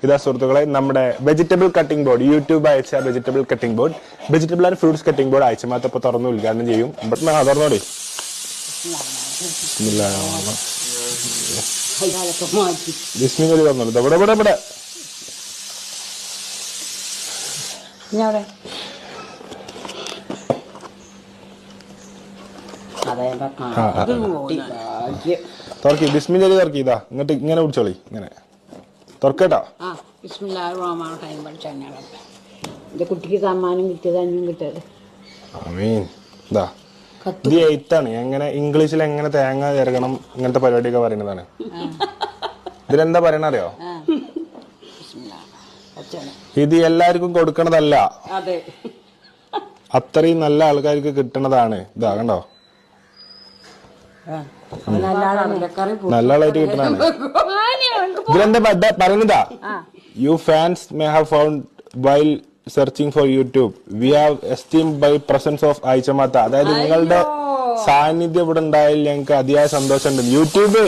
ഇതാ സുഹൃത്തുക്കളെ നമ്മുടെ വെജിറ്റബിൾ കട്ടിംഗ് ബോർഡ് യൂട്യൂബ് അയച്ച vegetable cutting board vegetable and fruits cutting board ആഴ്ചമാത്തപ്പോൾ തുറന്ന് ഉദ്ഘാടനം ചെയ്യും. തുറന്നോടി. ബിസ്മില്ലാഹി തുറന്നോളൂ. ഇവിടെ ഇവിടെ ഇവിടെ തുറക്കി. ബിസ്മില്ലാഹി തുറക്കി. ഇതാ ഇങ്ങോട്ട് ഇങ്ങനെ പിടിച്ചോളി. ഇങ്ങനെ തുറക്കട്ടോ. കുട്ടിക്ക് സമ്മാനം കിട്ടിയത് അഞ്ഞും കിട്ടിയത് ഇത് എയ്ത്താണ്. എങ്ങനെ ഇംഗ്ലീഷിൽ എങ്ങനെ തേങ്ങ ചേർക്കണം ഇങ്ങനത്തെ പരിപാടിയൊക്കെ പറയുന്നതാണ്. ഇതിലെന്താ പറയണ അറിയോ? ഇത് എല്ലാവർക്കും കൊടുക്കണതല്ല, അത്രയും നല്ല ആൾക്കാർക്ക് കിട്ടണതാണ്. ഇതാ കണ്ടോ, നല്ല ആളായിട്ട് കിട്ടണതാണ്. ഇതിലെന്താ പറയുന്നതാ? You fans may have found while searching for YouTube we have esteemed by presence of ആയിച്ചമാത്ത. അതായത് നിങ്ങളുടെ സാന്നിധ്യം ഇവിടെ ഉണ്ടായാൽ ഞങ്ങൾക്ക് അതിയായ സന്തോഷമുണ്ട്. യൂട്യൂബ്